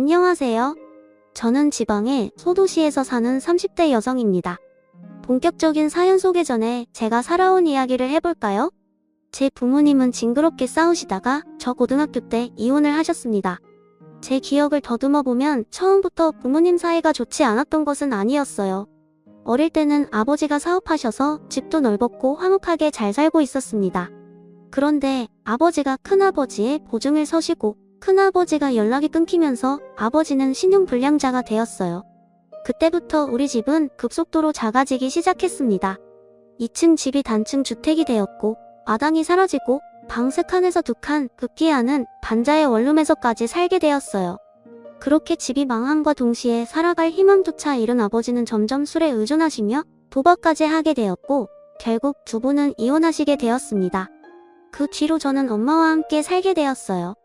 안녕하세요. 저는 지방의 소도시에서 사는 30대 여성입니다. 본격적인 사연 소개 전에 제가 살아온 이야기를 해볼까요? 제 부모님은 징그럽게 싸우시다가 저 고등학교 때 이혼을 하셨습니다. 제 기억을 더듬어 보면 처음부터 부모님 사이가 좋지 않았던 것은 아니었어요. 어릴 때는 아버지가 사업하셔서 집도 넓었고 화목하게 잘 살고 있었습니다. 그런데 아버지가 큰아버지의 보증을 서시고 큰아버지가 연락이 끊기면서 아버지는 신용불량자가 되었어요. 그때부터 우리 집은 급속도로 작아지기 시작했습니다. 2층 집이 단층 주택이 되었고 마당이 사라지고 방 3칸에서 2칸, 급기야는 반자의 원룸에서까지 살게 되었어요. 그렇게 집이 망함과 동시에 살아갈 희망조차 잃은 아버지는 점점 술에 의존하시며 도박까지 하게 되었고 결국 두 분은 이혼하시게 되었습니다. 그 뒤로 저는 엄마와 함께 살게 되었어요.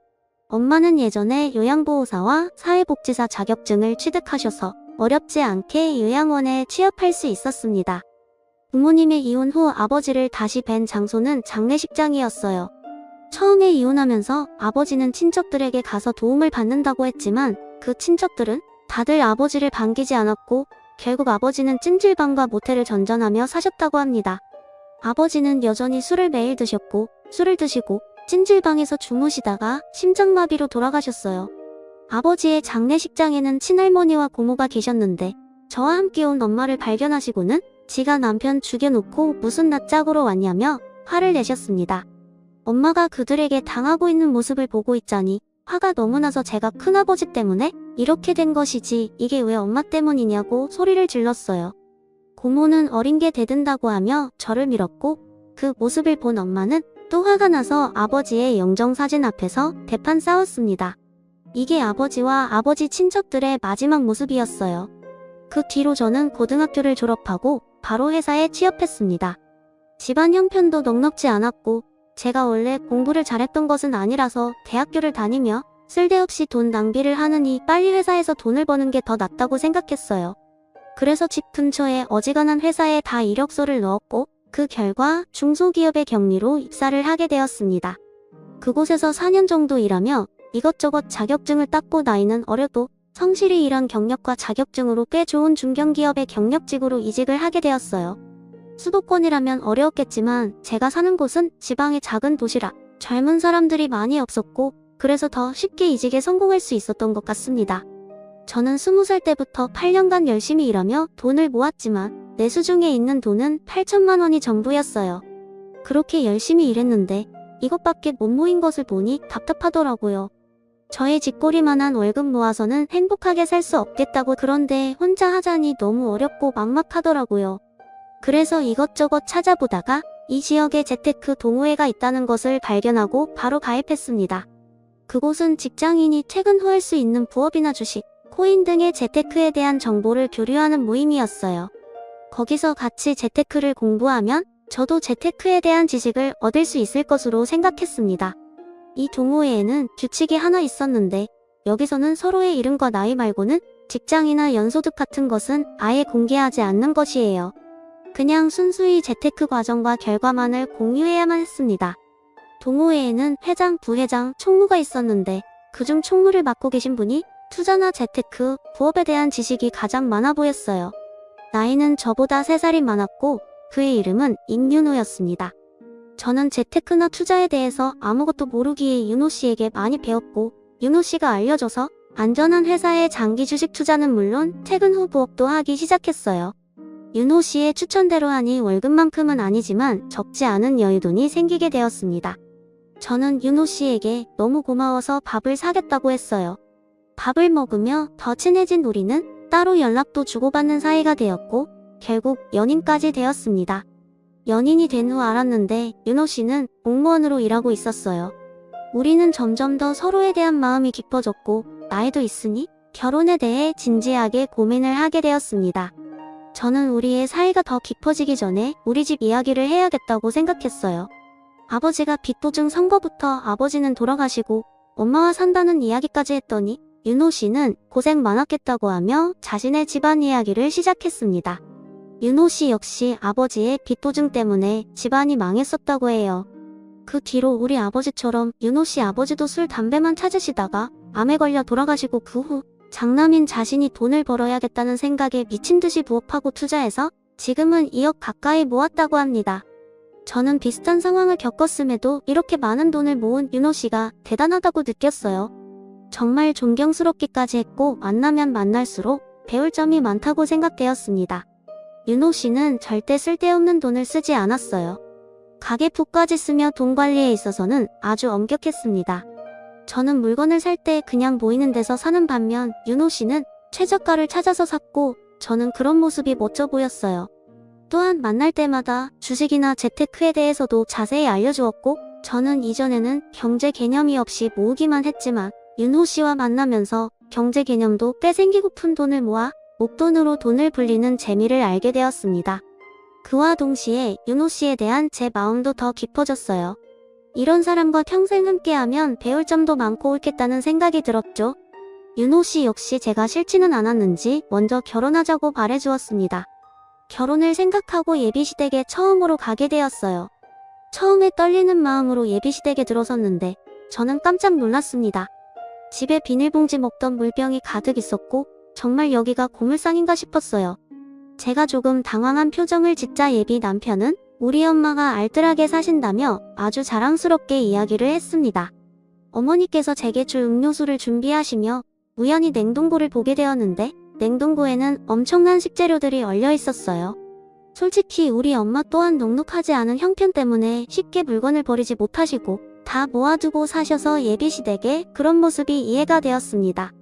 엄마는 예전에 요양보호사와 사회복지사 자격증을 취득하셔서 어렵지 않게 요양원에 취업할 수 있었습니다. 부모님의 이혼 후 아버지를 다시 뵌 장소는 장례식장이었어요. 처음에 이혼하면서 아버지는 친척들에게 가서 도움을 받는다고 했지만 그 친척들은 다들 아버지를 반기지 않았고 결국 아버지는 찜질방과 모텔을 전전하며 사셨다고 합니다. 아버지는 여전히 술을 매일 드셨고 술을 드시고 찜질방에서 주무시다가 심장마비로 돌아가셨어요. 아버지의 장례식장에는 친할머니와 고모가 계셨는데 저와 함께 온 엄마를 발견하시고는 지가 남편 죽여놓고 무슨 나 짝으로 왔냐며 화를 내셨습니다. 엄마가 그들에게 당하고 있는 모습을 보고 있자니 화가 너무 나서 제가 큰아버지 때문에 이렇게 된 것이지 이게 왜 엄마 때문이냐고 소리를 질렀어요. 고모는 어린 게 대든다고 하며 저를 밀었고 그 모습을 본 엄마는 또 화가 나서 아버지의 영정사진 앞에서 대판 싸웠습니다. 이게 아버지와 아버지 친척들의 마지막 모습이었어요. 그 뒤로 저는 고등학교를 졸업하고 바로 회사에 취업했습니다. 집안 형편도 넉넉지 않았고 제가 원래 공부를 잘했던 것은 아니라서 대학교를 다니며 쓸데없이 돈 낭비를 하느니 빨리 회사에서 돈을 버는 게 더 낫다고 생각했어요. 그래서 집 근처에 어지간한 회사에 다 이력서를 넣었고 그 결과 중소기업의 격리로 입사를 하게 되었습니다. 그곳에서 4년 정도 일하며 이것저것 자격증을 땄고 나이는 어려도 성실히 일한 경력과 자격증으로 꽤 좋은 중견기업의 경력직으로 이직을 하게 되었어요. 수도권이라면 어려웠겠지만 제가 사는 곳은 지방의 작은 도시라 젊은 사람들이 많이 없었고 그래서 더 쉽게 이직에 성공할 수 있었던 것 같습니다. 저는 20살 때부터 8년간 열심히 일하며 돈을 모았지만 내 수중에 있는 돈은 8천만 원이 전부였어요. 그렇게 열심히 일했는데 이것밖에 못 모인 것을 보니 답답하더라고요. 저의 쥐꼬리만한 월급 모아서는 행복하게 살 수 없겠다고 그런데 혼자 하자니 너무 어렵고 막막하더라고요. 그래서 이것저것 찾아보다가 이 지역에 재테크 동호회가 있다는 것을 발견하고 바로 가입했습니다. 그곳은 직장인이 퇴근 후 할 수 있는 부업이나 주식, 코인 등의 재테크에 대한 정보를 교류하는 모임이었어요. 거기서 같이 재테크를 공부하면 저도 재테크에 대한 지식을 얻을 수 있을 것으로 생각했습니다. 이 동호회에는 규칙이 하나 있었는데 여기서는 서로의 이름과 나이 말고는 직장이나 연소득 같은 것은 아예 공개하지 않는 것이에요. 그냥 순수히 재테크 과정과 결과만을 공유해야만 했습니다. 동호회에는 회장, 부회장, 총무가 있었는데 그중 총무를 맡고 계신 분이 투자나 재테크, 부업에 대한 지식이 가장 많아 보였어요. 나이는 저보다 3살이 많았고 그의 이름은 임윤호였습니다. 저는 재테크나 투자에 대해서 아무것도 모르기에 윤호 씨에게 많이 배웠고 윤호 씨가 알려줘서 안전한 회사의 장기 주식 투자는 물론 퇴근 후 부업도 하기 시작했어요. 윤호 씨의 추천대로 하니 월급만큼은 아니지만 적지 않은 여유돈이 생기게 되었습니다. 저는 윤호 씨에게 너무 고마워서 밥을 사겠다고 했어요. 밥을 먹으며 더 친해진 우리는 따로 연락도 주고받는 사이가 되었고 결국 연인까지 되었습니다. 연인이 된 후 알았는데 윤호 씨는 공무원으로 일하고 있었어요. 우리는 점점 더 서로에 대한 마음이 깊어졌고 나이도 있으니 결혼에 대해 진지하게 고민을 하게 되었습니다. 저는 우리의 사이가 더 깊어지기 전에 우리 집 이야기를 해야겠다고 생각했어요. 아버지가 빚보증 선거부터 아버지는 돌아가시고 엄마와 산다는 이야기까지 했더니 윤호 씨는 고생 많았겠다고 하며 자신의 집안 이야기를 시작했습니다. 윤호 씨 역시 아버지의 빚보증 때문에 집안이 망했었다고 해요. 그 뒤로 우리 아버지처럼 윤호 씨 아버지도 술, 담배만 찾으시다가 암에 걸려 돌아가시고 그 후 장남인 자신이 돈을 벌어야겠다는 생각에 미친 듯이 부업하고 투자해서 지금은 2억 가까이 모았다고 합니다. 저는 비슷한 상황을 겪었음에도 이렇게 많은 돈을 모은 윤호 씨가 대단하다고 느꼈어요. 정말 존경스럽기까지 했고 만나면 만날수록 배울 점이 많다고 생각되었습니다. 윤호 씨는 절대 쓸데없는 돈을 쓰지 않았어요. 가계부까지 쓰며 돈 관리에 있어서는 아주 엄격했습니다. 저는 물건을 살 때 그냥 보이는 데서 사는 반면 윤호 씨는 최저가를 찾아서 샀고 저는 그런 모습이 멋져 보였어요. 또한 만날 때마다 주식이나 재테크에 대해서도 자세히 알려주었고 저는 이전에는 경제 개념이 없이 모으기만 했지만 윤호 씨와 만나면서 경제 개념도 꽤 생기고픈 돈을 모아 목돈으로 돈을 불리는 재미를 알게 되었습니다. 그와 동시에 윤호 씨에 대한 제 마음도 더 깊어졌어요. 이런 사람과 평생 함께하면 배울 점도 많고 옳겠다는 생각이 들었죠. 윤호 씨 역시 제가 싫지는 않았는지 먼저 결혼하자고 말해주었습니다. 결혼을 생각하고 예비시댁에 처음으로 가게 되었어요. 처음에 떨리는 마음으로 예비시댁에 들어섰는데 저는 깜짝 놀랐습니다. 집에 비닐봉지 먹던 물병이 가득 있었고 정말 여기가 고물상인가 싶었어요. 제가 조금 당황한 표정을 짓자 예비 남편은 우리 엄마가 알뜰하게 사신다며 아주 자랑스럽게 이야기를 했습니다. 어머니께서 제게 줄 음료수를 준비하시며 우연히 냉동고를 보게 되었는데 냉동고에는 엄청난 식재료들이 얼려 있었어요. 솔직히 우리 엄마 또한 넉넉하지 않은 형편 때문에 쉽게 물건을 버리지 못하시고 다 모아두고 사셔서 예비시댁에 그런 모습이 이해가 되었습니다.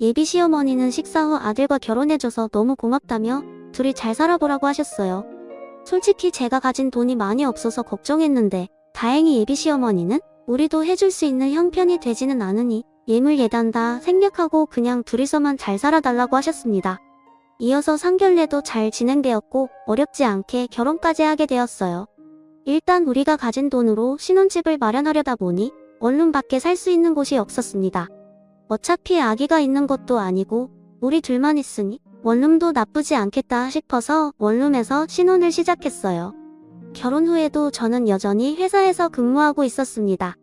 예비 시어머니는 식사 후 아들과 결혼해줘서 너무 고맙다며 둘이 잘 살아보라고 하셨어요. 솔직히 제가 가진 돈이 많이 없어서 걱정했는데 다행히 예비 시어머니는 우리도 해줄 수 있는 형편이 되지는 않으니 예물 예단 다 생략하고 그냥 둘이서만 잘 살아달라고 하셨습니다. 이어서 상견례도 잘 진행되었고 어렵지 않게 결혼까지 하게 되었어요. 일단 우리가 가진 돈으로 신혼집을 마련하려다 보니 원룸 밖에 살 수 있는 곳이 없었습니다. 어차피 아기가 있는 것도 아니고 우리 둘만 있으니 원룸도 나쁘지 않겠다 싶어서 원룸에서 신혼을 시작했어요. 결혼 후에도 저는 여전히 회사에서 근무하고 있었습니다.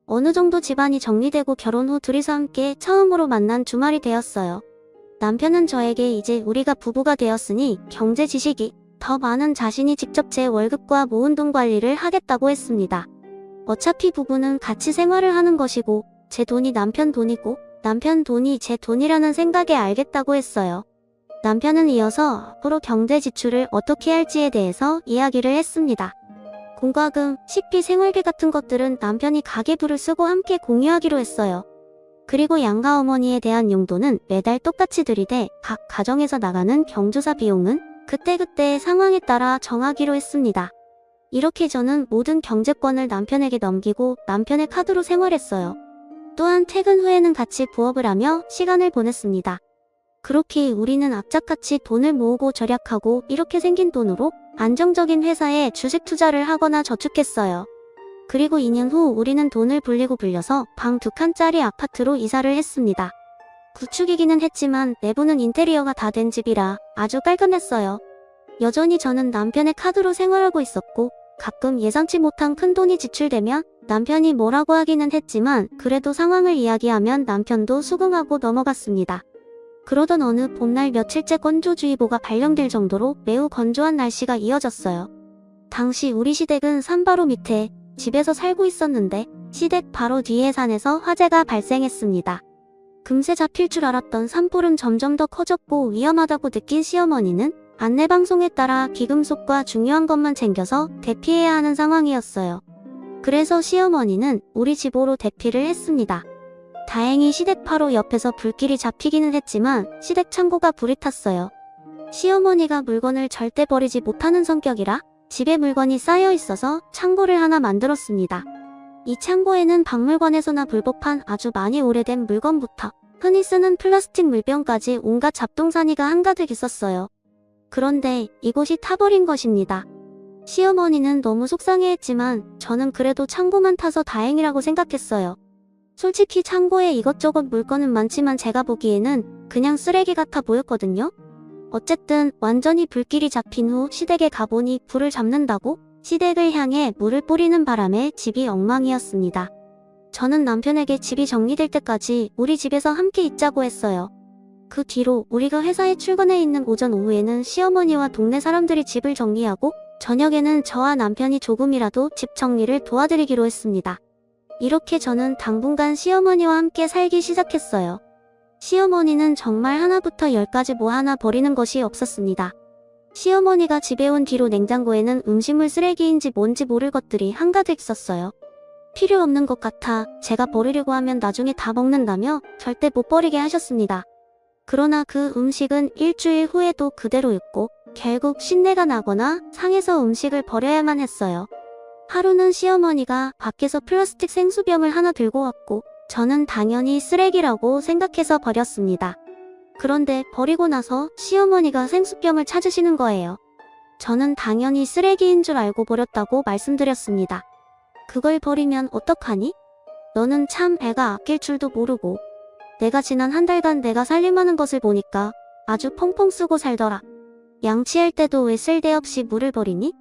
어느 정도 집안이 정리되고 결혼 후 둘이서 함께 처음으로 만난 주말이 되었어요. 남편은 저에게 이제 우리가 부부가 되었으니 경제 지식이 더 많은 자신이 직접 제 월급과 모은 돈 관리를 하겠다고 했습니다. 어차피 부부는 같이 생활을 하는 것이고 제 돈이 남편 돈이고 남편 돈이 제 돈이라는 생각에 알겠다고 했어요. 남편은 이어서 앞으로 경제 지출을 어떻게 할지에 대해서 이야기를 했습니다. 공과금, 식비, 생활비 같은 것들은 남편이 가계부를 쓰고 함께 공유하기로 했어요. 그리고 양가 어머니에 대한 용돈은 매달 똑같이 들이대 각 가정에서 나가는 경조사 비용은 그때그때 상황에 따라 정하기로 했습니다. 이렇게 저는 모든 경제권을 남편에게 넘기고 남편의 카드로 생활했어요. 또한 퇴근 후에는 같이 부업을 하며 시간을 보냈습니다. 그렇게 우리는 악착같이 돈을 모으고 절약하고 이렇게 생긴 돈으로 안정적인 회사에 주식 투자를 하거나 저축했어요. 그리고 2년 후 우리는 돈을 불려서 방 2칸짜리 아파트로 이사를 했습니다. 구축이기는 했지만 내부는 인테리어가 다 된 집이라 아주 깔끔했어요. 여전히 저는 남편의 카드로 생활하고 있었고 가끔 예상치 못한 큰돈이 지출되면 남편이 뭐라고 하기는 했지만 그래도 상황을 이야기하면 남편도 수긍하고 넘어갔습니다. 그러던 어느 봄날 며칠째 건조주의보가 발령될 정도로 매우 건조한 날씨가 이어졌어요. 당시 우리 시댁은 산 바로 밑에 집에서 살고 있었는데 시댁 바로 뒤에 산에서 화재가 발생했습니다. 금세 잡힐 줄 알았던 산불은 점점 더 커졌고 위험하다고 느낀 시어머니는 안내방송에 따라 귀금속과 중요한 것만 챙겨서 대피해야 하는 상황이었어요. 그래서 시어머니는 우리 집으로 대피를 했습니다. 다행히 시댁 바로 옆에서 불길이 잡히기는 했지만 시댁 창고가 불이 탔어요. 시어머니가 물건을 절대 버리지 못하는 성격이라 집에 물건이 쌓여 있어서 창고를 하나 만들었습니다. 이 창고에는 박물관에서나 불법한 아주 많이 오래된 물건부터 흔히 쓰는 플라스틱 물병까지 온갖 잡동사니가 한가득 있었어요. 그런데 이곳이 타버린 것입니다. 시어머니는 너무 속상해했지만 저는 그래도 창고만 타서 다행이라고 생각했어요. 솔직히 창고에 이것저것 물건은 많지만 제가 보기에는 그냥 쓰레기 같아 보였거든요. 어쨌든 완전히 불길이 잡힌 후 시댁에 가보니 불을 잡는다고 시댁을 향해 물을 뿌리는 바람에 집이 엉망이었습니다. 저는 남편에게 집이 정리될 때까지 우리 집에서 함께 있자고 했어요. 그 뒤로 우리가 회사에 출근해 있는 오전 오후에는 시어머니와 동네 사람들이 집을 정리하고 저녁에는 저와 남편이 조금이라도 집 정리를 도와드리기로 했습니다. 이렇게 저는 당분간 시어머니와 함께 살기 시작했어요. 시어머니는 정말 하나부터 열까지 뭐 하나 버리는 것이 없었습니다. 시어머니가 집에 온 뒤로 냉장고에는 음식물 쓰레기인지 뭔지 모를 것들이 한가득 있었어요. 필요 없는 것 같아 제가 버리려고 하면 나중에 다 먹는다며 절대 못 버리게 하셨습니다. 그러나 그 음식은 일주일 후에도 그대로 있고 결국 신내가 나거나 상해서 음식을 버려야만 했어요. 하루는 시어머니가 밖에서 플라스틱 생수병을 하나 들고 왔고 저는 당연히 쓰레기라고 생각해서 버렸습니다. 그런데 버리고 나서 시어머니가 생수병을 찾으시는 거예요. 저는 당연히 쓰레기인 줄 알고 버렸다고 말씀드렸습니다. 그걸 버리면 어떡하니? 너는 참 애가 아낄 줄도 모르고. 내가 지난 한 달간 내가 살림하는 것을 보니까 아주 펑펑 쓰고 살더라. 양치할 때도 왜 쓸데없이 물을 버리니?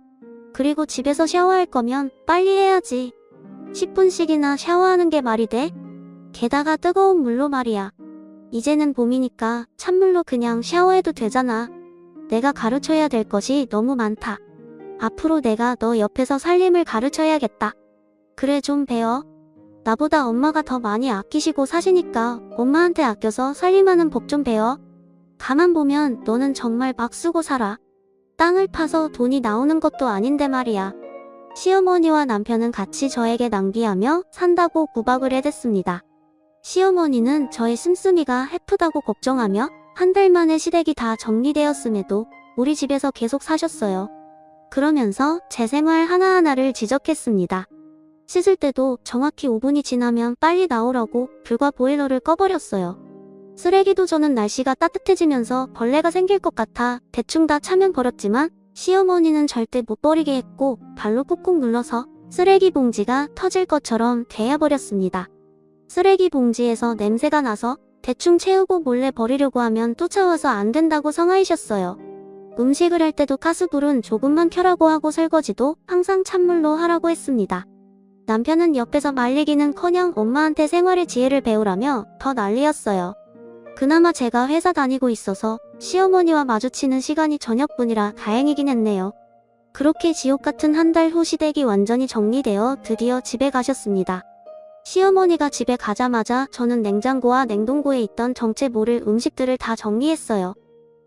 그리고 집에서 샤워할 거면 빨리 해야지. 10분씩이나 샤워하는 게 말이 돼? 게다가 뜨거운 물로 말이야. 이제는 봄이니까 찬물로 그냥 샤워해도 되잖아. 내가 가르쳐야 될 것이 너무 많다. 앞으로 내가 너 옆에서 살림을 가르쳐야겠다. 그래 좀 배워. 나보다 엄마가 더 많이 아끼시고 사시니까 엄마한테 아껴서 살림하는 법 좀 배워. 가만 보면 너는 정말 막 쓰고 살아. 땅을 파서 돈이 나오는 것도 아닌데 말이야. 시어머니와 남편은 같이 저에게 낭비하며 산다고 구박을 해댔습니다. 시어머니는 저의 씀씀이가 해프다고 걱정하며 한 달 만에 시댁이 다 정리되었음에도 우리 집에서 계속 사셨어요. 그러면서 제 생활 하나하나를 지적했습니다. 씻을 때도 정확히 5분이 지나면 빨리 나오라고 불과 보일러를 꺼버렸어요. 쓰레기도 저는 날씨가 따뜻해지면서 벌레가 생길 것 같아 대충 다 차면 버렸지만 시어머니는 절대 못 버리게 했고 발로 꾹꾹 눌러서 쓰레기 봉지가 터질 것처럼 데워버렸습니다. 쓰레기 봉지에서 냄새가 나서 대충 채우고 몰래 버리려고 하면 쫓아와서 안 된다고 성화이셨어요. 음식을 할 때도 가스불은 조금만 켜라고 하고 설거지도 항상 찬물로 하라고 했습니다. 남편은 옆에서 말리기는커녕 엄마한테 생활의 지혜를 배우라며 더 난리였어요. 그나마 제가 회사 다니고 있어서 시어머니와 마주치는 시간이 저녁뿐이라 다행이긴 했네요. 그렇게 지옥 같은 한 달 후 시댁이 완전히 정리되어 드디어 집에 가셨습니다. 시어머니가 집에 가자마자 저는 냉장고와 냉동고에 있던 정체 모를 음식들을 다 정리했어요.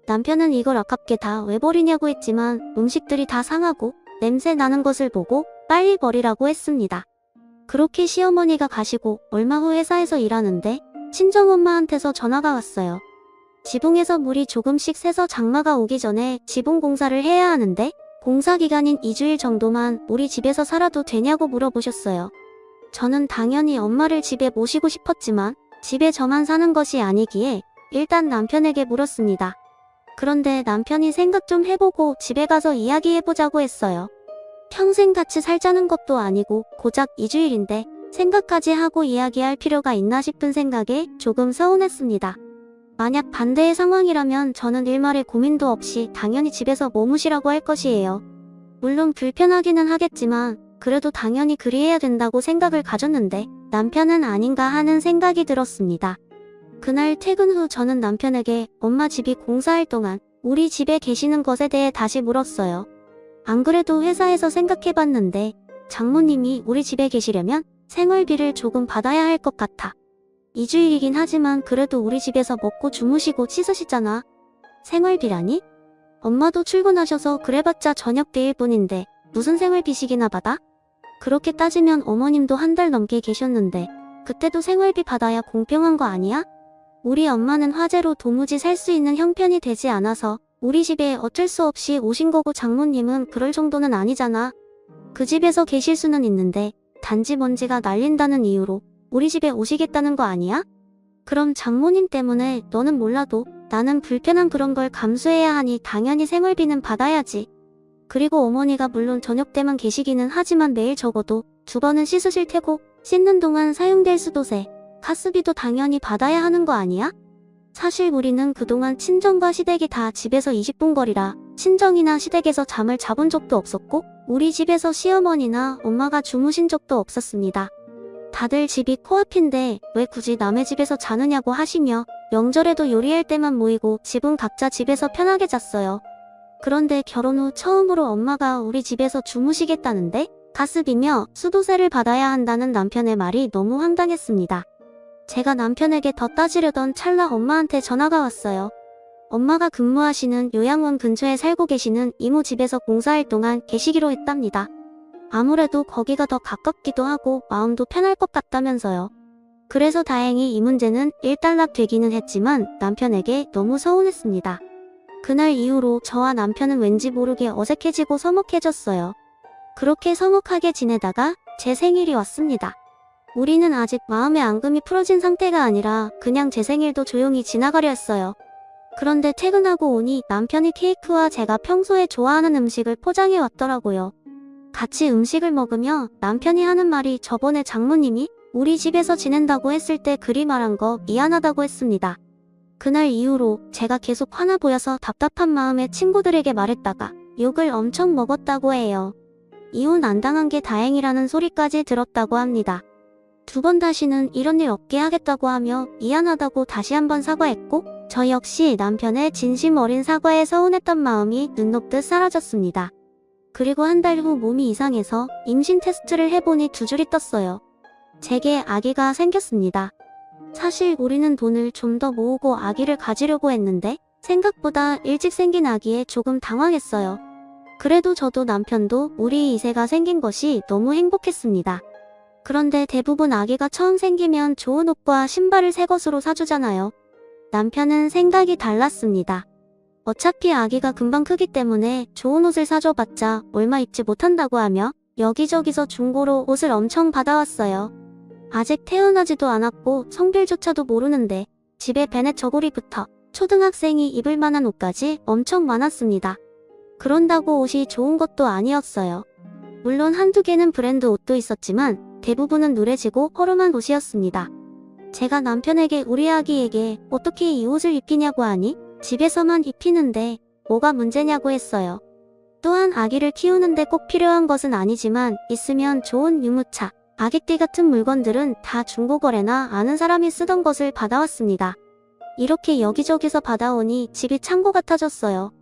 남편은 이걸 아깝게 다 왜 버리냐고 했지만 음식들이 다 상하고 냄새 나는 것을 보고 빨리 버리라고 했습니다. 그렇게 시어머니가 가시고 얼마 후 회사에서 일하는데 친정엄마한테서 전화가 왔어요. 지붕에서 물이 조금씩 새서 장마가 오기 전에 지붕 공사를 해야 하는데 공사 기간인 2주일 정도만 우리 집에서 살아도 되냐고 물어보셨어요. 저는 당연히 엄마를 집에 모시고 싶었지만 집에 저만 사는 것이 아니기에 일단 남편에게 물었습니다. 그런데 남편이 생각 좀 해보고 집에 가서 이야기해보자고 했어요. 평생 같이 살자는 것도 아니고 고작 2주일인데 생각까지 하고 이야기할 필요가 있나 싶은 생각에 조금 서운했습니다. 만약 반대의 상황이라면 저는 일말의 고민도 없이 당연히 집에서 머무시라고 할 것이에요. 물론 불편하기는 하겠지만 그래도 당연히 그리해야 된다고 생각을 가졌는데 남편은 아닌가 하는 생각이 들었습니다. 그날 퇴근 후 저는 남편에게 엄마 집이 공사할 동안 우리 집에 계시는 것에 대해 다시 물었어요. 안 그래도 회사에서 생각해봤는데 장모님이 우리 집에 계시려면 생활비를 조금 받아야 할 것 같아. 2주일이긴 하지만 그래도 우리 집에서 먹고 주무시고 씻으시잖아. 생활비라니? 엄마도 출근하셔서 그래봤자 저녁 때일 뿐인데 무슨 생활비씩이나 받아? 그렇게 따지면 어머님도 한 달 넘게 계셨는데 그때도 생활비 받아야 공평한 거 아니야? 우리 엄마는 화재로 도무지 살 수 있는 형편이 되지 않아서 우리 집에 어쩔 수 없이 오신 거고 장모님은 그럴 정도는 아니잖아. 그 집에서 계실 수는 있는데 단지 먼지가 날린다는 이유로 우리 집에 오시겠다는 거 아니야? 그럼 장모님 때문에 너는 몰라도 나는 불편한 그런 걸 감수해야 하니 당연히 생활비는 받아야지. 그리고 어머니가 물론 저녁 때만 계시기는 하지만 매일 적어도 2번은 씻으실 테고 씻는 동안 사용될 수도세, 가스비도 당연히 받아야 하는 거 아니야? 사실 우리는 그동안 친정과 시댁이 다 집에서 20분 거리라 친정이나 시댁에서 잠을 자본 적도 없었고 우리 집에서 시어머니나 엄마가 주무신 적도 없었습니다. 다들 집이 코앞인데 왜 굳이 남의 집에서 자느냐고 하시며 명절에도 요리할 때만 모이고 집은 각자 집에서 편하게 잤어요. 그런데 결혼 후 처음으로 엄마가 우리 집에서 주무시겠다는데 가습이며 수도세를 받아야 한다는 남편의 말이 너무 황당했습니다. 제가 남편에게 더 따지려던 찰나 엄마한테 전화가 왔어요. 엄마가 근무하시는 요양원 근처에 살고 계시는 이모 집에서 봉사할 동안 계시기로 했답니다. 아무래도 거기가 더 가깝기도 하고 마음도 편할 것 같다면서요. 그래서 다행히 이 문제는 일단락되기는 했지만 남편에게 너무 서운했습니다. 그날 이후로 저와 남편은 왠지 모르게 어색해지고 서먹해졌어요. 그렇게 서먹하게 지내다가 제 생일이 왔습니다. 우리는 아직 마음의 앙금이 풀어진 상태가 아니라 그냥 제 생일도 조용히 지나가려 했어요. 그런데 퇴근하고 오니 남편이 케이크와 제가 평소에 좋아하는 음식을 포장해 왔더라고요. 같이 음식을 먹으며 남편이 하는 말이 저번에 장모님이 우리 집에서 지낸다고 했을 때 그리 말한 거 미안하다고 했습니다. 그날 이후로 제가 계속 화나 보여서 답답한 마음에 친구들에게 말했다가 욕을 엄청 먹었다고 해요. 이혼 안 당한 게 다행이라는 소리까지 들었다고 합니다. 2번 다시는 이런 일 없게 하겠다고 하며 미안하다고 다시 한번 사과했고 저 역시 남편의 진심 어린 사과에 서운했던 마음이 눈 녹듯 사라졌습니다. 그리고 한 달 후 몸이 이상해서 임신 테스트를 해보니 2줄이 떴어요. 제게 아기가 생겼습니다. 사실 우리는 돈을 좀 더 모으고 아기를 가지려고 했는데 생각보다 일찍 생긴 아기에 조금 당황했어요. 그래도 저도 남편도 우리 2세가 생긴 것이 너무 행복했습니다. 그런데 대부분 아기가 처음 생기면 좋은 옷과 신발을 새 것으로 사주잖아요. 남편은 생각이 달랐습니다. 어차피 아기가 금방 크기 때문에 좋은 옷을 사줘봤자 얼마 입지 못한다고 하며 여기저기서 중고로 옷을 엄청 받아왔어요. 아직 태어나지도 않았고 성별조차도 모르는데 집에 베넷 저고리부터 초등학생이 입을 만한 옷까지 엄청 많았습니다. 그런다고 옷이 좋은 것도 아니었어요. 물론 한두 개는 브랜드 옷도 있었지만 대부분은 누래지고 허름한 옷이었습니다. 제가 남편에게 우리 아기에게 어떻게 이 옷을 입히냐고 하니 집에서만 입히는데 뭐가 문제냐고 했어요. 또한 아기를 키우는데 꼭 필요한 것은 아니지만 있으면 좋은 유모차, 아기띠 같은 물건들은 다 중고거래나 아는 사람이 쓰던 것을 받아왔습니다. 이렇게 여기저기서 받아오니 집이 창고 같아졌어요.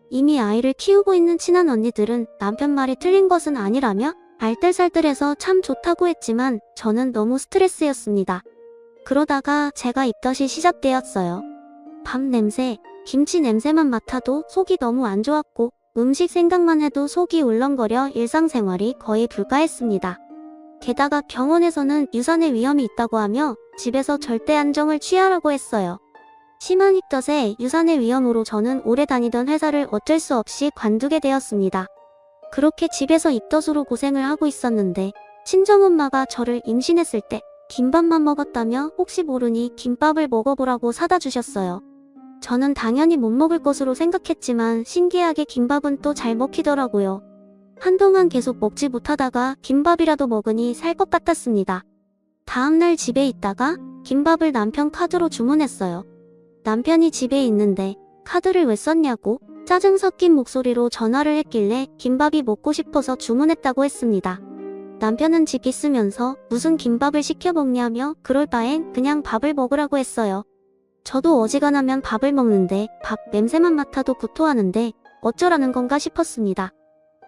이미 아이를 키우고 있는 친한 언니들은 남편 말이 틀린 것은 아니라며 알뜰살뜰해서 참 좋다고 했지만 저는 너무 스트레스였습니다. 그러다가 제가 입덧이 시작되었어요. 밥 냄새, 김치 냄새만 맡아도 속이 너무 안 좋았고 음식 생각만 해도 속이 울렁거려 일상생활이 거의 불가했습니다. 게다가 병원에서는 유산의 위험이 있다고 하며 집에서 절대 안정을 취하라고 했어요. 심한 입덧에 유산의 위험으로 저는 오래 다니던 회사를 어쩔 수 없이 관두게 되었습니다. 그렇게 집에서 입덧으로 고생을 하고 있었는데 친정엄마가 저를 임신했을 때 김밥만 먹었다며 혹시 모르니 김밥을 먹어보라고 사다 주셨어요. 저는 당연히 못 먹을 것으로 생각했지만 신기하게 김밥은 또 잘 먹히더라고요. 한동안 계속 먹지 못하다가 김밥이라도 먹으니 살 것 같았습니다. 다음날 집에 있다가 김밥을 남편 카드로 주문했어요. 남편이 집에 있는데 카드를 왜 썼냐고 짜증 섞인 목소리로 전화를 했길래 김밥이 먹고 싶어서 주문했다고 했습니다. 남편은 집 있으면서 무슨 김밥을 시켜 먹냐며 그럴 바엔 그냥 밥을 먹으라고 했어요. 저도 어지간하면 밥을 먹는데 밥 냄새만 맡아도 구토하는데 어쩌라는 건가 싶었습니다.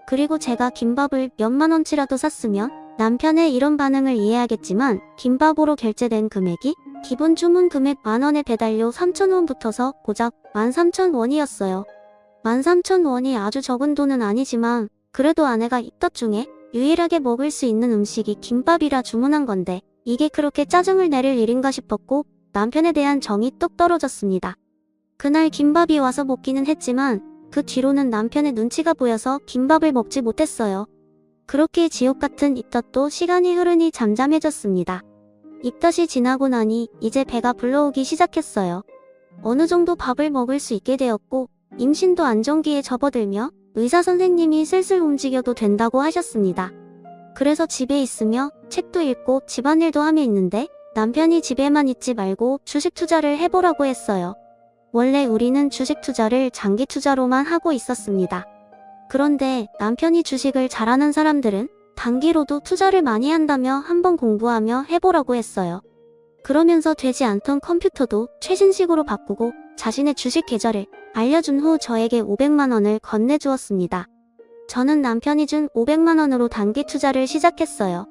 그리고 제가 김밥을 몇만 원치라도 샀으면 남편의 이런 반응을 이해하겠지만 김밥으로 결제된 금액이 기본 주문 금액 만원에 배달료 3,000원 붙어서 고작 13,000원이었어요. 13,000원이 아주 적은 돈은 아니지만 그래도 아내가 입덧 중에 유일하게 먹을 수 있는 음식이 김밥이라 주문한 건데 이게 그렇게 짜증을 내릴 일인가 싶었고 남편에 대한 정이 뚝 떨어졌습니다. 그날 김밥이 와서 먹기는 했지만 그 뒤로는 남편의 눈치가 보여서 김밥을 먹지 못했어요. 그렇게 지옥 같은 입덧도 시간이 흐르니 잠잠해졌습니다. 입덧이 지나고 나니 이제 배가 불러오기 시작했어요. 어느 정도 밥을 먹을 수 있게 되었고 임신도 안정기에 접어들며 의사 선생님이 슬슬 움직여도 된다고 하셨습니다. 그래서 집에 있으며 책도 읽고 집안일도 하며 있는데 남편이 집에만 있지 말고 주식 투자를 해보라고 했어요. 원래 우리는 주식 투자를 장기 투자로만 하고 있었습니다. 그런데 남편이 주식을 잘하는 사람들은 단기로도 투자를 많이 한다며 한번 공부하며 해보라고 했어요. 그러면서 되지 않던 컴퓨터도 최신식으로 바꾸고 자신의 주식 계좌를 알려준 후 저에게 500만 원을 건네주었습니다. 저는 남편이 준 500만 원으로 단기 투자를 시작했어요.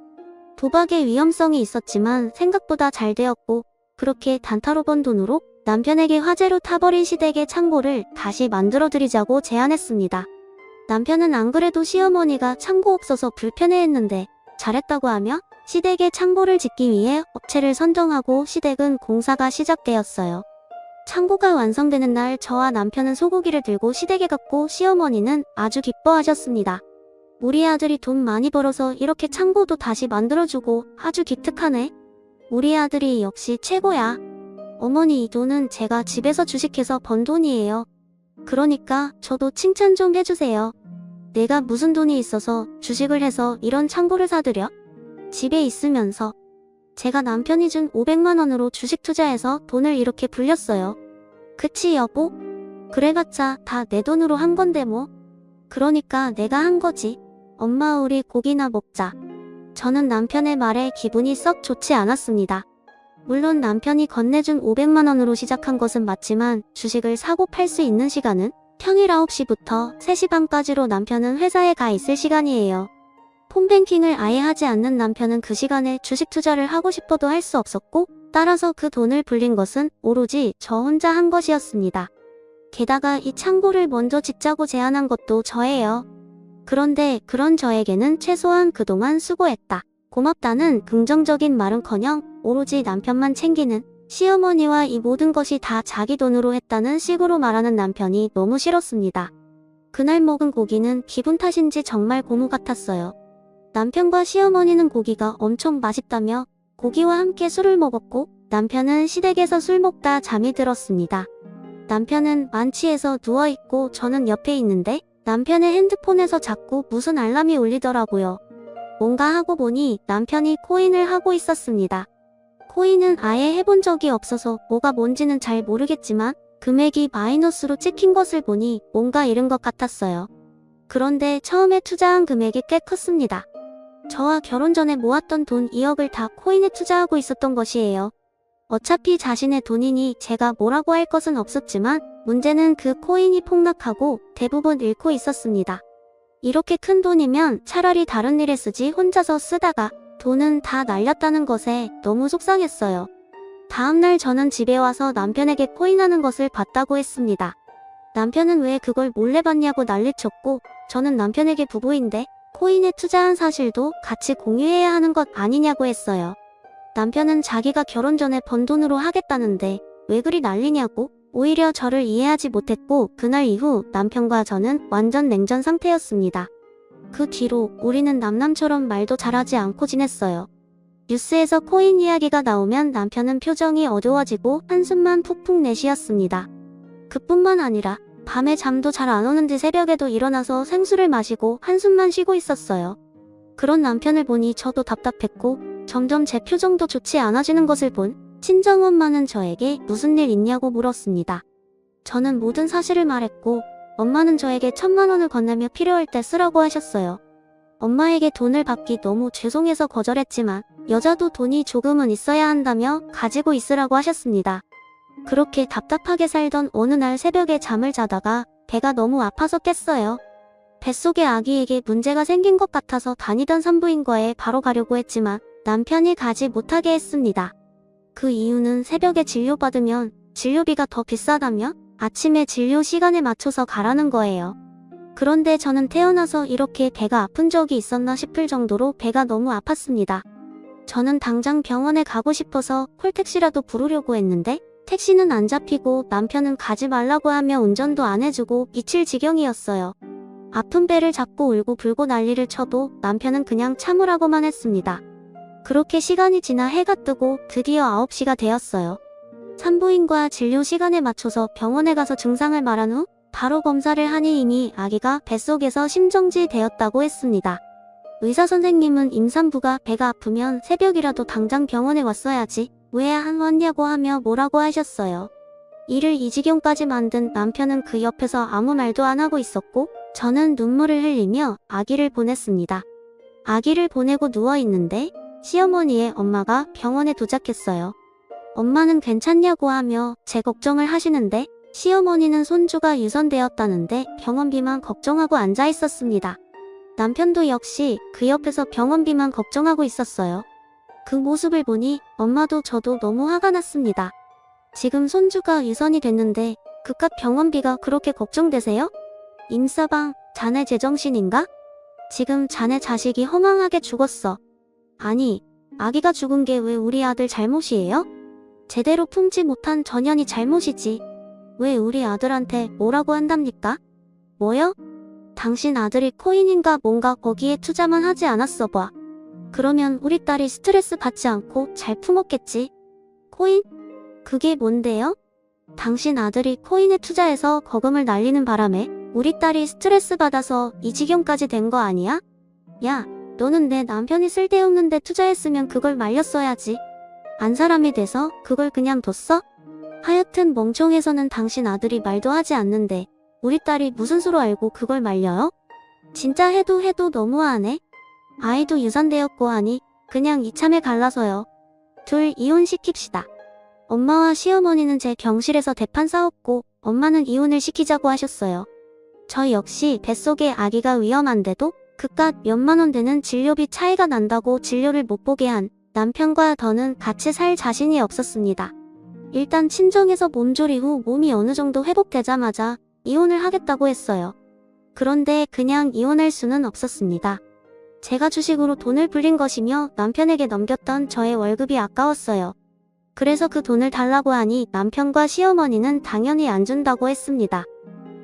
도박의 위험성이 있었지만 생각보다 잘 되었고 그렇게 단타로 번 돈으로 남편에게 화재로 타버린 시댁의 창고를 다시 만들어드리자고 제안했습니다. 남편은 안 그래도 시어머니가 창고 없어서 불편해했는데 잘했다고 하며 시댁의 창고를 짓기 위해 업체를 선정하고 시댁은 공사가 시작되었어요. 창고가 완성되는 날 저와 남편은 소고기를 들고 시댁에 갔고 시어머니는 아주 기뻐하셨습니다. 우리 아들이 돈 많이 벌어서 이렇게 창고도 다시 만들어주고 아주 기특하네. 우리 아들이 역시 최고야. 어머니, 이 돈은 제가 집에서 주식해서 번 돈이에요. 그러니까 저도 칭찬 좀 해주세요. 내가 무슨 돈이 있어서 주식을 해서 이런 창고를 사드려? 집에 있으면서 제가 남편이 준 500만 원으로 주식 투자해서 돈을 이렇게 불렸어요. 그치 여보? 그래봤자 다 내 돈으로 한 건데 뭐. 그러니까 내가 한 거지. 엄마, 우리 고기나 먹자. 저는 남편의 말에 기분이 썩 좋지 않았습니다. 물론 남편이 건네준 500만 원으로 시작한 것은 맞지만 주식을 사고 팔 수 있는 시간은 평일 9시부터 3시 반까지로 남편은 회사에 가 있을 시간이에요. 폰뱅킹을 아예 하지 않는 남편은 그 시간에 주식 투자를 하고 싶어도 할 수 없었고 따라서 그 돈을 불린 것은 오로지 저 혼자 한 것이었습니다. 게다가 이 창고를 먼저 짓자고 제안한 것도 저예요. 그런데 그런 저에게는 최소한 그동안 수고했다, 고맙다는 긍정적인 말은커녕 오로지 남편만 챙기는 시어머니와 이 모든 것이 다 자기 돈으로 했다는 식으로 말하는 남편이 너무 싫었습니다. 그날 먹은 고기는 기분 탓인지 정말 고무 같았어요. 남편과 시어머니는 고기가 엄청 맛있다며 고기와 함께 술을 먹었고 남편은 시댁에서 술 먹다 잠이 들었습니다. 남편은 만취해서 누워있고 저는 옆에 있는데 남편의 핸드폰에서 자꾸 무슨 알람이 울리더라고요. 뭔가 하고 보니 남편이 코인을 하고 있었습니다. 코인은 아예 해본 적이 없어서 뭐가 뭔지는 잘 모르겠지만 금액이 마이너스로 찍힌 것을 보니 뭔가 잃은 것 같았어요. 그런데 처음에 투자한 금액이 꽤 컸습니다. 저와 결혼 전에 모았던 돈 2억을 다 코인에 투자하고 있었던 것이에요. 어차피 자신의 돈이니 제가 뭐라고 할 것은 없었지만 문제는 그 코인이 폭락하고 대부분 잃고 있었습니다. 이렇게 큰 돈이면 차라리 다른 일에 쓰지 혼자서 쓰다가 돈은 다 날렸다는 것에 너무 속상했어요. 다음날 저는 집에 와서 남편에게 코인하는 것을 봤다고 했습니다. 남편은 왜 그걸 몰래 봤냐고 난리쳤고 저는 남편에게 부부인데 코인에 투자한 사실도 같이 공유해야 하는 것 아니냐고 했어요. 남편은 자기가 결혼 전에 번 돈으로 하겠다는데 왜 그리 난리냐고 오히려 저를 이해하지 못했고 그날 이후 남편과 저는 완전 냉전 상태였습니다. 그 뒤로 우리는 남남처럼 말도 잘하지 않고 지냈어요. 뉴스에서 코인 이야기가 나오면 남편은 표정이 어두워지고 한숨만 푹푹 내쉬었습니다. 그뿐만 아니라 밤에 잠도 잘 안 오는데 새벽에도 일어나서 생수를 마시고 한숨만 쉬고 있었어요. 그런 남편을 보니 저도 답답했고 점점 제 표정도 좋지 않아지는 것을 본 친정엄마는 저에게 무슨 일 있냐고 물었습니다. 저는 모든 사실을 말했고 엄마는 저에게 1000만 원을 건네며 필요할 때 쓰라고 하셨어요. 엄마에게 돈을 받기 너무 죄송해서 거절했지만 여자도 돈이 조금은 있어야 한다며 가지고 있으라고 하셨습니다. 그렇게 답답하게 살던 어느 날 새벽에 잠을 자다가 배가 너무 아파서 깼어요. 뱃속의 아기에게 문제가 생긴 것 같아서 다니던 산부인과에 바로 가려고 했지만 남편이 가지 못하게 했습니다. 그 이유는 새벽에 진료받으면 진료비가 더 비싸다며 아침에 진료 시간에 맞춰서 가라는 거예요. 그런데 저는 태어나서 이렇게 배가 아픈 적이 있었나 싶을 정도로 배가 너무 아팠습니다. 저는 당장 병원에 가고 싶어서 콜택시라도 부르려고 했는데 택시는 안 잡히고 남편은 가지 말라고 하며 운전도 안 해주고 미칠 지경이었어요. 아픈 배를 잡고 울고 불고 난리를 쳐도 남편은 그냥 참으라고만 했습니다. 그렇게 시간이 지나 해가 뜨고 드디어 9시가 되었어요. 산부인과 진료 시간에 맞춰서 병원에 가서 증상을 말한 후 바로 검사를 하니 이미 아기가 뱃속에서 심정지 되었다고 했습니다. 의사 선생님은 임산부가 배가 아프면 새벽이라도 당장 병원에 왔어야지 왜 안 왔냐고 하며 뭐라고 하셨어요. 이를 이 지경까지 만든 남편은 그 옆에서 아무 말도 안 하고 있었고 저는 눈물을 흘리며 아기를 보냈습니다. 아기를 보내고 누워있는데 시어머니의 엄마가 병원에 도착했어요. 엄마는 괜찮냐고 하며 제 걱정을 하시는데 시어머니는 손주가 유선되었다는데 병원비만 걱정하고 앉아 있었습니다. 남편도 역시 그 옆에서 병원비만 걱정하고 있었어요. 그 모습을 보니 엄마도 저도 너무 화가 났습니다. 지금 손주가 유선이 됐는데 그깟 병원비가 그렇게 걱정되세요? 임사방, 자네 제정신인가? 지금 자네 자식이 허망하게 죽었어. 아니, 아기가 죽은 게 왜 우리 아들 잘못이에요? 제대로 품지 못한 전현이 잘못이지. 왜 우리 아들한테 뭐라고 한답니까? 뭐요? 당신 아들이 코인인가 뭔가 거기에 투자만 하지 않았어 봐. 그러면 우리 딸이 스트레스 받지 않고 잘 품었겠지. 코인? 그게 뭔데요? 당신 아들이 코인에 투자해서 거금을 날리는 바람에 우리 딸이 스트레스 받아서 이 지경까지 된 거 아니야? 야, 너는 내 남편이 쓸데없는 데 투자했으면 그걸 말렸어야지. 안 사람이 돼서 그걸 그냥 뒀어? 하여튼 멍청해서는 당신 아들이 말도 하지 않는데 우리 딸이 무슨 수로 알고 그걸 말려요? 진짜 해도 너무하네. 아이도 유산되었고 하니 그냥 이참에 갈라서요. 둘 이혼시킵시다. 엄마와 시어머니는 제 병실에서 대판 싸웠고 엄마는 이혼을 시키자고 하셨어요. 저 역시 뱃속에 아기가 위험한데도 그깟 몇만 원 되는 진료비 차이가 난다고 진료를 못 보게 한 남편과 더는 같이 살 자신이 없었습니다. 일단 친정에서 몸조리 후 몸이 어느 정도 회복되자마자 이혼을 하겠다고 했어요. 그런데 그냥 이혼할 수는 없었습니다. 제가 주식으로 돈을 불린 것이며 남편에게 넘겼던 저의 월급이 아까웠어요. 그래서 그 돈을 달라고 하니 남편과 시어머니는 당연히 안 준다고 했습니다.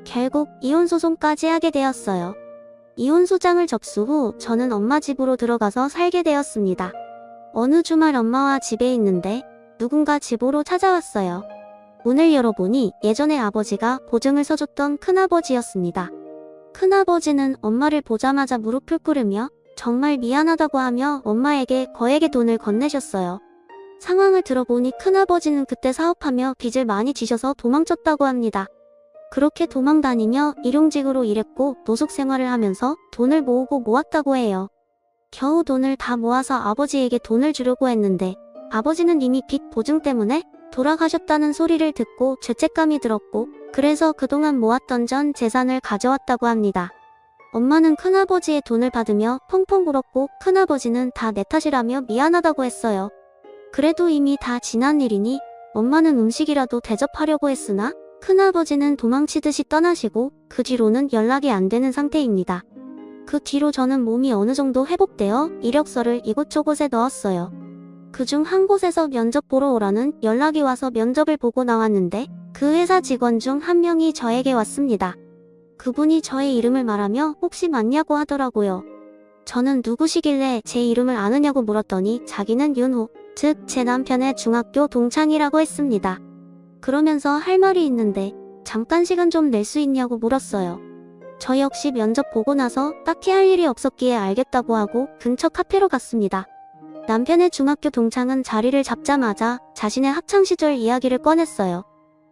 결국 이혼 소송까지 하게 되었어요. 이혼 소장을 접수 후 저는 엄마 집으로 들어가서 살게 되었습니다. 어느 주말 엄마와 집에 있는데 누군가 집으로 찾아왔어요. 문을 열어보니 예전에 아버지가 보증을 서줬던 큰아버지였습니다. 큰아버지는 엄마를 보자마자 무릎을 꿇으며 정말 미안하다고 하며 엄마에게 거액의 돈을 건네셨어요. 상황을 들어보니 큰아버지는 그때 사업하며 빚을 많이 지셔서 도망쳤다고 합니다. 그렇게 도망다니며 일용직으로 일했고 노숙 생활을 하면서 돈을 모으고 모았다고 해요. 겨우 돈을 다 모아서 아버지에게 돈을 주려고 했는데 아버지는 이미 빚 보증 때문에 돌아가셨다는 소리를 듣고 죄책감이 들었고 그래서 그동안 모았던 전 재산을 가져왔다고 합니다. 엄마는 큰아버지의 돈을 받으며 펑펑 울었고 큰아버지는 다 내 탓이라며 미안하다고 했어요. 그래도 이미 다 지난 일이니 엄마는 음식이라도 대접하려고 했으나 큰아버지는 도망치듯이 떠나시고 그 뒤로는 연락이 안 되는 상태입니다. 그 뒤로 저는 몸이 어느 정도 회복되어 이력서를 이곳저곳에 넣었어요. 그중 한 곳에서 면접 보러 오라는 연락이 와서 면접을 보고 나왔는데 그 회사 직원 중 한 명이 저에게 왔습니다. 그분이 저의 이름을 말하며 혹시 맞냐고 하더라고요. 저는 누구시길래 제 이름을 아느냐고 물었더니 자기는 윤호, 즉 제 남편의 중학교 동창이라고 했습니다. 그러면서 할 말이 있는데 잠깐 시간 좀 낼 수 있냐고 물었어요. 저 역시 면접 보고 나서 딱히 할 일이 없었기에 알겠다고 하고 근처 카페로 갔습니다. 남편의 중학교 동창은 자리를 잡자마자 자신의 학창시절 이야기를 꺼냈어요.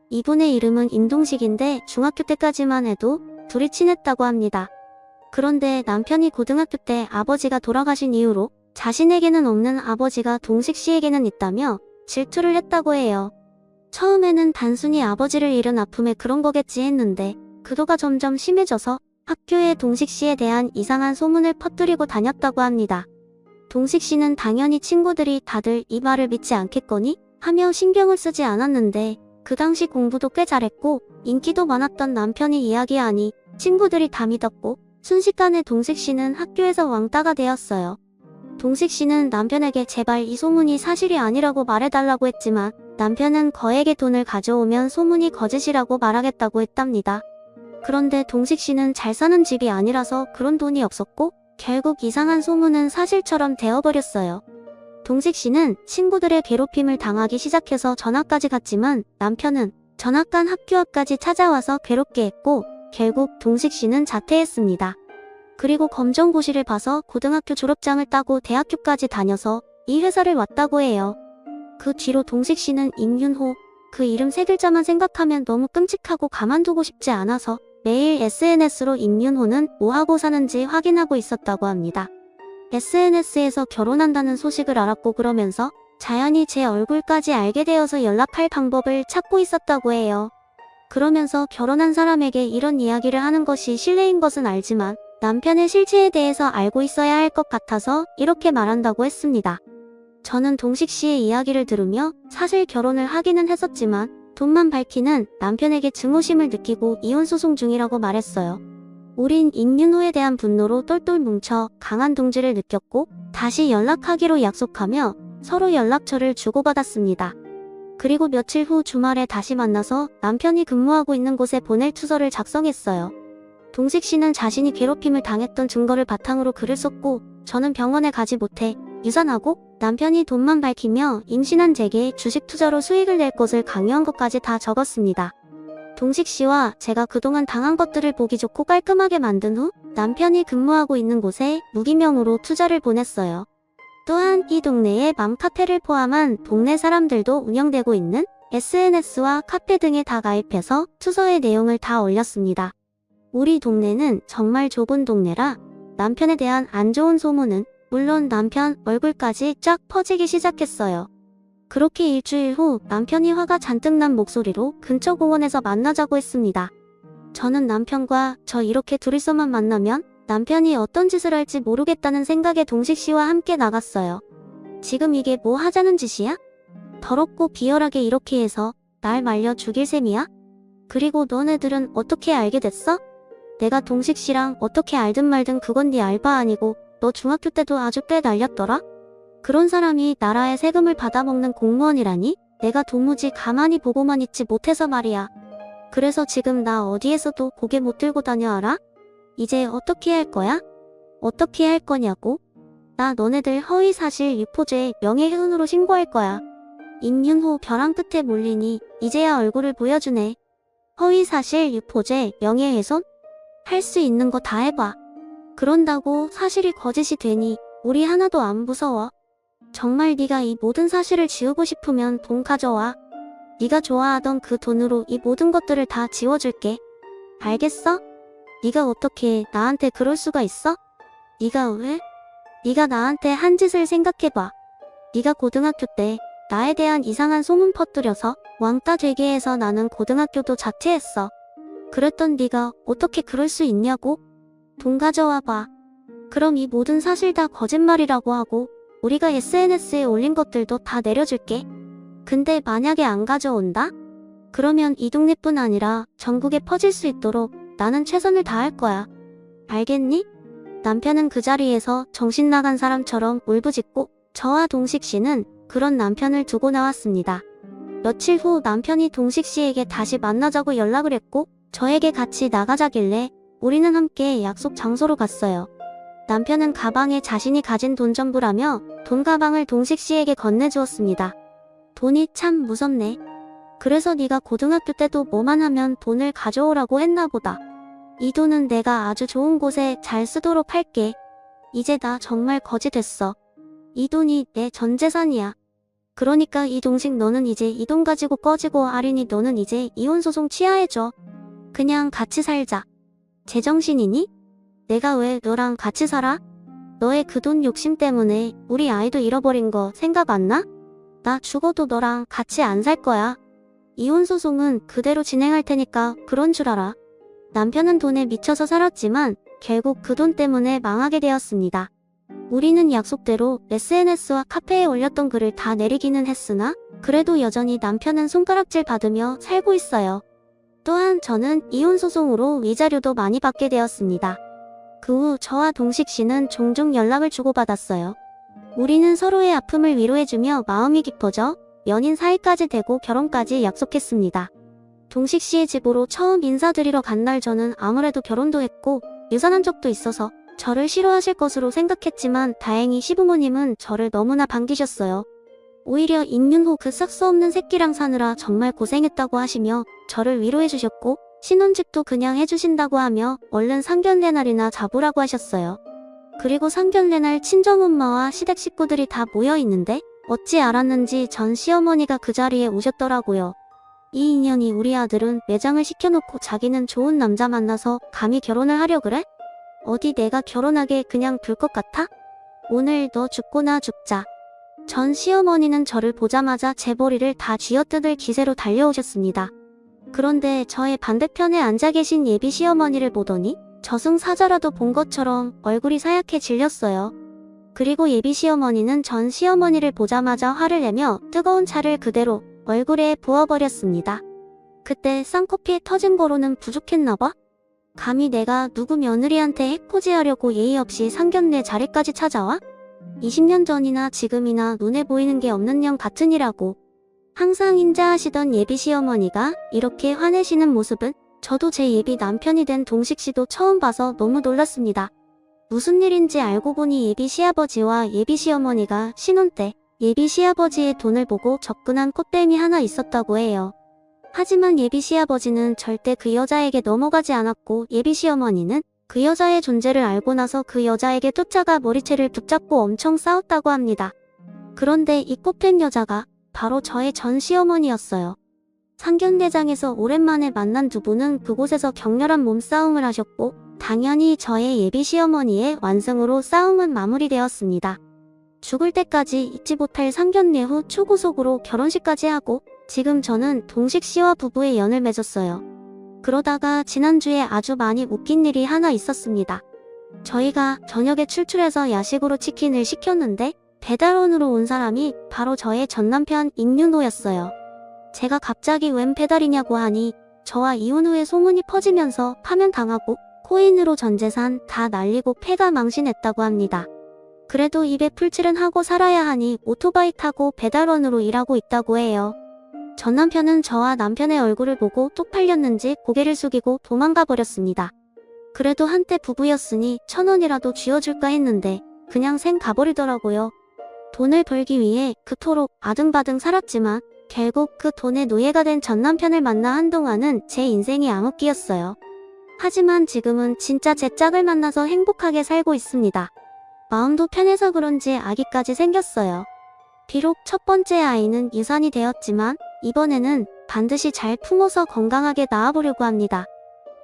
이분의 이름은 임동식인데 중학교 때까지만 해도 둘이 친했다고 합니다. 그런데 남편이 고등학교 때 아버지가 돌아가신 이후로 자신에게는 없는 아버지가 동식 씨에게는 있다며 질투를 했다고 해요. 처음에는 단순히 아버지를 잃은 아픔에 그런 거겠지 했는데 그도가 점점 심해져서 학교에 동식 씨에 대한 이상한 소문을 퍼뜨리고 다녔다고 합니다. 동식 씨는 당연히 친구들이 다들 이 말을 믿지 않겠거니 하며 신경을 쓰지 않았는데 그 당시 공부도 꽤 잘했고 인기도 많았던 남편이 이야기하니 친구들이 다 믿었고 순식간에 동식 씨는 학교에서 왕따가 되었어요. 동식 씨는 남편에게 제발 이 소문이 사실이 아니라고 말해달라고 했지만 남편은 거액의 돈을 가져오면 소문이 거짓이라고 말하겠다고 했답니다. 그런데 동식 씨는 잘 사는 집이 아니라서 그런 돈이 없었고 결국 이상한 소문은 사실처럼 되어버렸어요. 동식 씨는 친구들의 괴롭힘을 당하기 시작해서 전학까지 갔지만 남편은 전학 간 학교 앞까지 찾아와서 괴롭게 했고 결국 동식 씨는 자퇴했습니다. 그리고 검정고시를 봐서 고등학교 졸업장을 따고 대학교까지 다녀서 이 회사를 왔다고 해요. 그 뒤로 동식 씨는 임윤호, 그 이름 세 글자만 생각하면 너무 끔찍하고 가만두고 싶지 않아서 매일 SNS로 임윤호는 뭐 하고 사는지 확인하고 있었다고 합니다. SNS에서 결혼한다는 소식을 알았고 그러면서 자연히 제 얼굴까지 알게 되어서 연락할 방법을 찾고 있었다고 해요. 그러면서 결혼한 사람에게 이런 이야기를 하는 것이 실례인 것은 알지만 남편의 실체에 대해서 알고 있어야 할 것 같아서 이렇게 말한다고 했습니다. 저는 동식 씨의 이야기를 들으며 사실 결혼을 하기는 했었지만 돈만 밝히는 남편에게 증오심을 느끼고 이혼 소송 중이라고 말했어요. 우린 임윤호에 대한 분노로 똘똘 뭉쳐 강한 동지를 느꼈고 다시 연락하기로 약속하며 서로 연락처를 주고받았습니다. 그리고 며칠 후 주말에 다시 만나서 남편이 근무하고 있는 곳에 보낼 투서를 작성했어요. 동식 씨는 자신이 괴롭힘을 당했던 증거를 바탕으로 글을 썼고 저는 병원에 가지 못해 유산하고 남편이 돈만 밝히며 임신한 제게 주식 투자로 수익을 낼 것을 강요한 것까지 다 적었습니다. 동식 씨와 제가 그동안 당한 것들을 보기 좋고 깔끔하게 만든 후 남편이 근무하고 있는 곳에 무기명으로 투자를 보냈어요. 또한 이 동네에 맘카페를 포함한 동네 사람들도 운영되고 있는 SNS와 카페 등에 다 가입해서 투서의 내용을 다 올렸습니다. 우리 동네는 정말 좁은 동네라 남편에 대한 안 좋은 소문은 물론 남편 얼굴까지 쫙 퍼지기 시작했어요. 그렇게 일주일 후 남편이 화가 잔뜩 난 목소리로 근처 공원에서 만나자고 했습니다. 저는 남편과 저 이렇게 둘이서만 만나면 남편이 어떤 짓을 할지 모르겠다는 생각에 동식 씨와 함께 나갔어요. 지금 이게 뭐 하자는 짓이야? 더럽고 비열하게 이렇게 해서 날 말려 죽일 셈이야? 그리고 너네들은 어떻게 알게 됐어? 내가 동식 씨랑 어떻게 알든 말든 그건 네 알바 아니고 너 중학교 때도 아주 꽤 날렸더라? 그런 사람이 나라의 세금을 받아먹는 공무원이라니? 내가 도무지 가만히 보고만 있지 못해서 말이야. 그래서 지금 나 어디에서도 고개 못 들고 다녀 알아? 이제 어떻게 할 거야? 어떻게 할 거냐고? 나 너네들 허위사실 유포죄 명예훼손으로 신고할 거야. 임윤호 벼랑 끝에 몰리니 이제야 얼굴을 보여주네. 허위사실 유포죄 명예훼손? 할 수 있는 거 다 해봐. 그런다고 사실이 거짓이 되니 우리 하나도 안 무서워. 정말 네가 이 모든 사실을 지우고 싶으면 돈 가져와. 네가 좋아하던 그 돈으로 이 모든 것들을 다 지워줄게. 알겠어? 네가 어떻게 나한테 그럴 수가 있어? 네가 왜? 네가 나한테 한 짓을 생각해봐. 네가 고등학교 때 나에 대한 이상한 소문 퍼뜨려서 왕따 되게 해서 나는 고등학교도 자퇴했어. 그랬던 네가 어떻게 그럴 수 있냐고? 돈 가져와봐. 그럼 이 모든 사실 다 거짓말이라고 하고 우리가 SNS에 올린 것들도 다 내려줄게. 근데 만약에 안 가져온다? 그러면 이 동네뿐 아니라 전국에 퍼질 수 있도록 나는 최선을 다할 거야. 알겠니? 남편은 그 자리에서 정신 나간 사람처럼 울부짖고 저와 동식 씨는 그런 남편을 두고 나왔습니다. 며칠 후 남편이 동식 씨에게 다시 만나자고 연락을 했고 저에게 같이 나가자길래 우리는 함께 약속 장소로 갔어요. 남편은 가방에 자신이 가진 돈 전부라며 돈 가방을 동식 씨에게 건네주었습니다. 돈이 참 무섭네. 그래서 네가 고등학교 때도 뭐만 하면 돈을 가져오라고 했나 보다. 이 돈은 내가 아주 좋은 곳에 잘 쓰도록 할게. 이제 나 정말 거지 됐어. 이 돈이 내 전 재산이야. 그러니까 이 동식 너는 이제 이 돈 가지고 꺼지고 아린이 너는 이제 이혼소송 취하해줘. 그냥 같이 살자. 제정신이니? 내가 왜 너랑 같이 살아? 너의 그 돈 욕심 때문에 우리 아이도 잃어버린 거 생각 안 나? 나 죽어도 너랑 같이 안 살 거야. 이혼소송은 그대로 진행할 테니까 그런 줄 알아. 남편은 돈에 미쳐서 살았지만 결국 그 돈 때문에 망하게 되었습니다. 우리는 약속대로 SNS와 카페에 올렸던 글을 다 내리기는 했으나 그래도 여전히 남편은 손가락질 받으며 살고 있어요. 또한 저는 이혼소송으로 위자료도 많이 받게 되었습니다. 그 후 저와 동식 씨는 종종 연락을 주고받았어요. 우리는 서로의 아픔을 위로해주며 마음이 깊어져 연인 사이까지 되고 결혼까지 약속했습니다. 동식 씨의 집으로 처음 인사드리러 간 날 저는 아무래도 결혼도 했고 유산한 적도 있어서 저를 싫어하실 것으로 생각했지만 다행히 시부모님은 저를 너무나 반기셨어요. 오히려 임윤호 그 싹수 없는 새끼랑 사느라 정말 고생했다고 하시며 저를 위로해주셨고 신혼집도 그냥 해주신다고 하며 얼른 상견례날이나 잡으라고 하셨어요. 그리고 상견례날 친정엄마와 시댁 식구들이 다 모여있는데 어찌 알았는지 전 시어머니가 그 자리에 오셨더라고요. 이 인연이 우리 아들은 매장을 시켜놓고 자기는 좋은 남자 만나서 감히 결혼을 하려 그래? 어디 내가 결혼하게 그냥 둘 것 같아? 오늘 너 죽고나 죽자. 전 시어머니는 저를 보자마자 제 머리를 다 쥐어뜯을 기세로 달려오셨습니다. 그런데 저의 반대편에 앉아 계신 예비 시어머니를 보더니 저승사자라도 본 것처럼 얼굴이 하얗게 질렸어요. 그리고 예비 시어머니는 전 시어머니를 보자마자 화를 내며 뜨거운 차를 그대로 얼굴에 부어버렸습니다. 그때 쌍코피에 터진 거로는 부족했나봐? 감히 내가 누구 며느리한테 해코지하려고 예의 없이 상견례 자리까지 찾아와? 20년 전이나 지금이나 눈에 보이는 게 없는 년 같으니라고. 항상 인자하시던 예비 시어머니가 이렇게 화내시는 모습은 저도 제 예비 남편이 된 동식 씨도 처음 봐서 너무 놀랐습니다. 무슨 일인지 알고 보니 예비 시아버지와 예비 시어머니가 신혼 때 예비 시아버지의 돈을 보고 접근한 꽃뱀이 하나 있었다고 해요. 하지만 예비 시아버지는 절대 그 여자에게 넘어가지 않았고 예비 시어머니는 그 여자의 존재를 알고 나서 그 여자에게 쫓아가 머리채를 붙잡고 엄청 싸웠다고 합니다. 그런데 이 꽃뱀 여자가 바로 저의 전 시어머니였어요. 상견례장에서 오랜만에 만난 두 분은 그곳에서 격렬한 몸싸움을 하셨고 당연히 저의 예비 시어머니의 완승으로 싸움은 마무리되었습니다. 죽을 때까지 잊지 못할 상견례 후 초고속으로 결혼식까지 하고 지금 저는 동식 씨와 부부의 연을 맺었어요. 그러다가 지난주에 아주 많이 웃긴 일이 하나 있었습니다. 저희가 저녁에 출출해서 야식으로 치킨을 시켰는데 배달원으로 온 사람이 바로 저의 전남편 임윤호였어요. 제가 갑자기 웬 배달이냐고 하니 저와 이혼 후에 소문이 퍼지면서 파면당하고 코인으로 전 재산 다 날리고 폐가 망신했다고 합니다. 그래도 입에 풀칠은 하고 살아야 하니 오토바이 타고 배달원으로 일하고 있다고 해요. 전 남편은 저와 남편의 얼굴을 보고 쪽팔렸는지 고개를 숙이고 도망가 버렸습니다. 그래도 한때 부부였으니 1,000원이라도 쥐어줄까 했는데 그냥 생 가버리더라고요. 돈을 벌기 위해 그토록 아등바등 살았지만 결국 그 돈의 노예가 된 전 남편을 만나 한동안은 제 인생이 암흑기였어요. 하지만 지금은 진짜 제 짝을 만나서 행복하게 살고 있습니다. 마음도 편해서 그런지 아기까지 생겼어요. 비록 첫 번째 아이는 유산이 되었지만 이번에는 반드시 잘 품어서 건강하게 낳아보려고 합니다.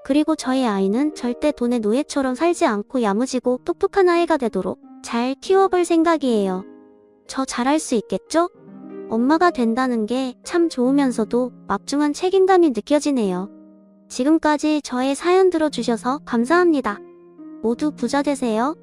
그리고 저희 아이는 절대 돈의 노예처럼 살지 않고 야무지고 똑똑한 아이가 되도록 잘 키워볼 생각이에요. 저 잘할 수 있겠죠? 엄마가 된다는 게 참 좋으면서도 막중한 책임감이 느껴지네요. 지금까지 저의 사연 들어주셔서 감사합니다. 모두 부자 되세요.